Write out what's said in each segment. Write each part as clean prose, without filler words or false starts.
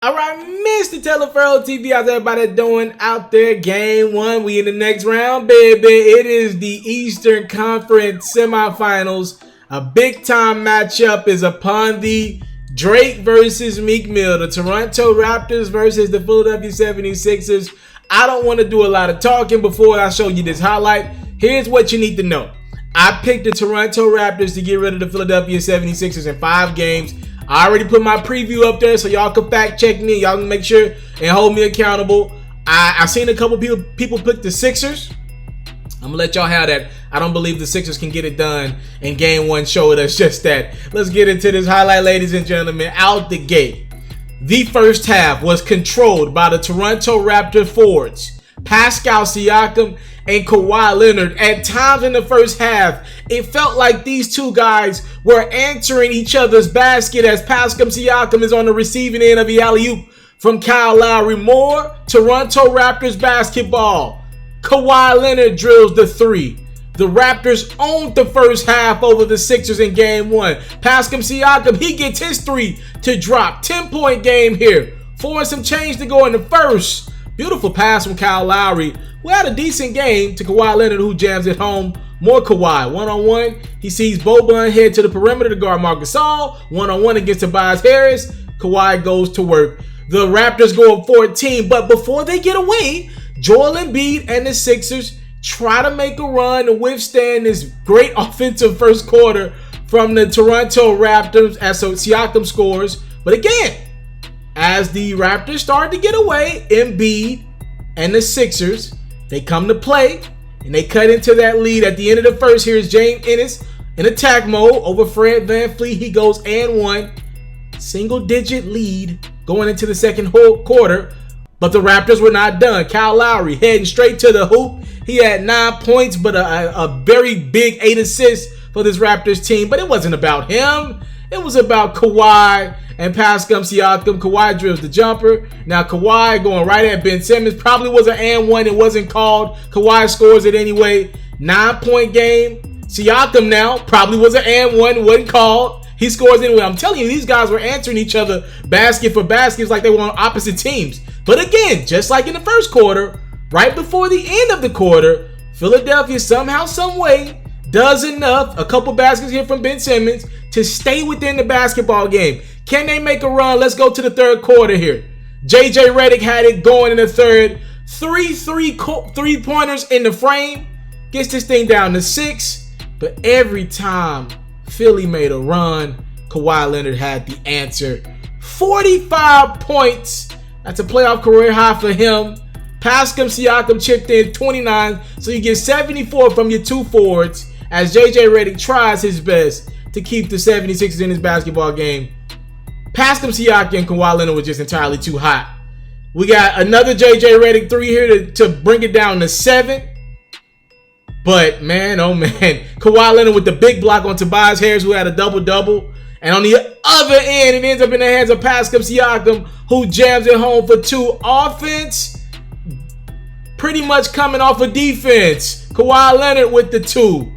All right, Mr. Taliaferro TV, how's everybody doing out there? Game one, we in the next round, baby. It is the Eastern Conference semifinals. A big-time matchup is upon thee. Drake versus Meek Mill, the Toronto Raptors versus the Philadelphia 76ers. I don't want to do a lot of talking before I show you this highlight. Here's what you need to know. I picked the Toronto Raptors to get rid of the Philadelphia 76ers in 5 games. I already put my preview up there so y'all can fact check me. Y'all can make sure and hold me accountable. I seen a couple people pick the Sixers. I'm going to let y'all have that. I don't believe the Sixers can get it done. And game one showed us just that. Let's get into this highlight, ladies and gentlemen. Out the gate, the first half was controlled by the Toronto Raptors forwards, Pascal Siakam and Kawhi Leonard. At times in the first half, it felt like these two guys were answering each other's basket as Pascal Siakam is on the receiving end of the alley-oop from Kyle Lowry. More Toronto Raptors basketball. Kawhi Leonard drills the 3. The Raptors owned the first half over the Sixers in game one. Pascal Siakam, he gets his 3 to drop. 10-point game here. 4 and some change to go in the first. Beautiful pass from Kyle Lowry, who had a decent game, to Kawhi Leonard, who jams it home. More Kawhi. One-on-one. He sees Boban head to the perimeter to guard Marc Gasol. One-on-one against Tobias Harris. Kawhi goes to work. The Raptors go up 14, but before they get away, Joel Embiid and the Sixers try to make a run and withstand this great offensive first quarter from the Toronto Raptors as Siakam scores. But again, as the Raptors start to get away, Embiid and the Sixers, they come to play and they cut into that lead at the end of the first. Here's James Ennis in attack mode over Fred VanVleet. He goes and 1. Single-digit lead going into the second quarter. But the Raptors were not done. Kyle Lowry heading straight to the hoop. He had 9 points, but a very big 8 assists for this Raptors team. But it wasn't about him. It was about Kawhi and Pascal Siakam. Kawhi drills the jumper. Now Kawhi going right at Ben Simmons. Probably was an and 1. It wasn't called. Kawhi scores it anyway. 9-point game. Siakam now probably was an and 1. It wasn't called. He scores anyway. I'm telling you, these guys were answering each other basket for baskets like they were on opposite teams. But again, just like in the first quarter, right before the end of the quarter, Philadelphia somehow, some way, does enough, a couple baskets here from Ben Simmons, to stay within the basketball game. Can they make a run? Let's go to the third quarter here. JJ Redick had it going in the third. 3 3-pointers in the frame. Gets this thing down to 6. But every time Philly made a run, Kawhi Leonard had the answer. 45 points. That's a playoff career high for him. Pascal Siakam chipped in 29, so you get 74 from your 2 forwards as JJ Redick tries his best to keep the 76ers in his basketball game. Pascal Siakam and Kawhi Leonard was just entirely too hot. We got another JJ Redick 3 here to bring it down to 7. But man, oh man, Kawhi Leonard with the big block on Tobias Harris, who had a double-double. And on the other end, it ends up in the hands of Pascal Siakam, who jams it home for 2. Offense, pretty much coming off of defense. Kawhi Leonard with the 2.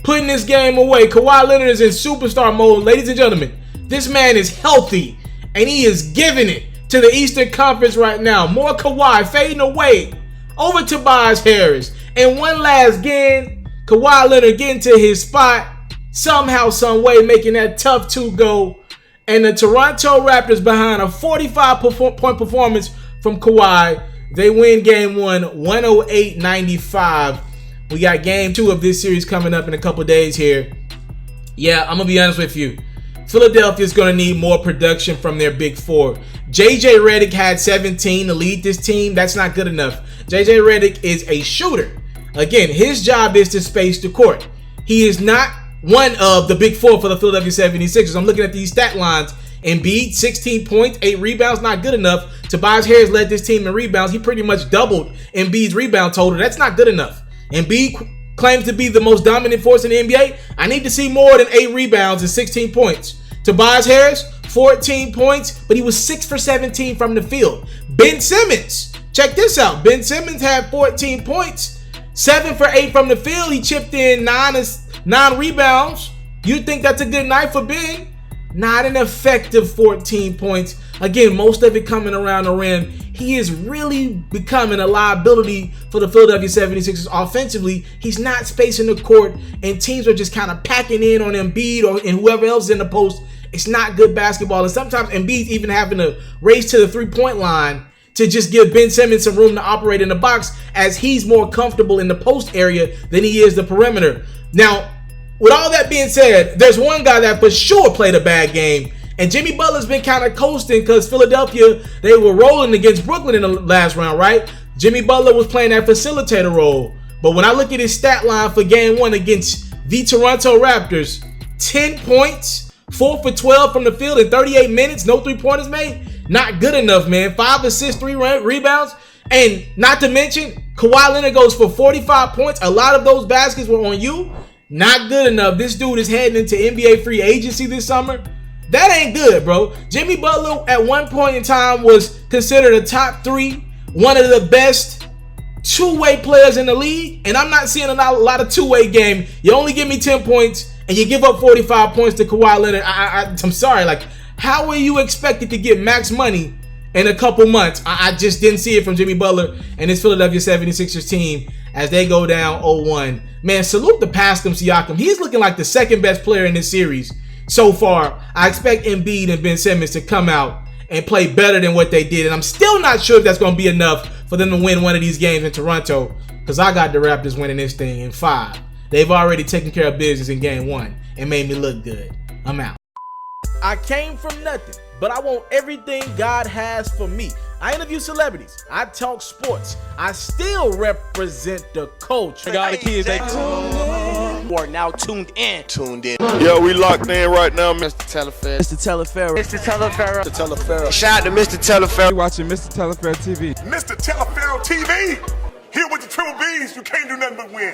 Putting this game away. Kawhi Leonard is in superstar mode. Ladies and gentlemen, this man is healthy, and he is giving it to the Eastern Conference right now. More Kawhi fading away over Tobias Harris. And one last game, Kawhi Leonard getting to his spot. Somehow, some way, making that tough 2 go. And the Toronto Raptors, behind a 45-point performance from Kawhi, they win game 1, 108-95. We got game 2 of this series coming up in a couple days here. Yeah, I'm going to be honest with you. Philadelphia is going to need more production from their big 4. JJ Redick had 17 to lead this team. That's not good enough. JJ Redick is a shooter. Again, his job is to space the court. He is not one of the big 4 for the Philadelphia 76ers. I'm looking at these stat lines. Embiid, 16 points, 8 rebounds, not good enough. Tobias Harris led this team in rebounds. He pretty much doubled Embiid's rebound total. That's not good enough. Embiid claims to be the most dominant force in the NBA. I need to see more than 8 rebounds and 16 points. Tobias Harris, 14 points, but he was 6 for 17 from the field. Ben Simmons, check this out. Ben Simmons had 14 points, 7 for 8 from the field. He chipped in 9 rebounds. You think that's a good night for Ben? Not an effective 14 points. Again, most of it coming around the rim. He is really becoming a liability for the Philadelphia 76ers offensively. He's not spacing the court, and teams are just kind of packing in on Embiid and whoever else is in the post. It's not good basketball, and sometimes Embiid's even having to race to the three-point line to just give Ben Simmons some room to operate in the box, as he's more comfortable in the post area than he is the perimeter. Now, with all that being said, there's one guy that for sure played a bad game, and Jimmy Butler's been kind of coasting because Philadelphia, they were rolling against Brooklyn in the last round, right? Jimmy Butler was playing that facilitator role. But when I look at his stat line for game 1 against the Toronto Raptors, 10 points, 4 for 12 from the field in 38 minutes, no three-pointers made. Not good enough, man. 5 assists, 3 rebounds. And not to mention, Kawhi Leonard goes for 45 points. A lot of those baskets were on you. Not good enough. This dude is heading into NBA free agency this summer. That ain't good, bro. Jimmy Butler at one point in time was considered a top 3, one of the best two-way players in the league. And I'm not seeing a lot of two-way game. You only give me 10 points and you give up 45 points to Kawhi Leonard. I'm sorry. Like, how are you expected to get max money in a couple months? I just didn't see it from Jimmy Butler and his Philadelphia 76ers team as they go down 0-1. Man, salute to Pascal Siakam. He's looking like the second best player in this series so far. I expect Embiid and Ben Simmons to come out and play better than what they did. And I'm still not sure if that's going to be enough for them to win one of these games in Toronto, because I got the Raptors winning this thing in 5. They've already taken care of business in game 1 and made me look good. I'm out. I came from nothing, but I want everything God has for me. I interview celebrities. I talk sports. I still represent the culture. I got the kids. You are now tuned in. Yo, we locked in right now, Mr.Taliaferro. Mr.Taliaferro. Mr.Taliaferro. Mr. Shout out to Mr. Taliaferro. You're watching Mr.Taliaferro TV. Mr. Taliaferro TV. Here with the triple B's, you can't do nothing but win.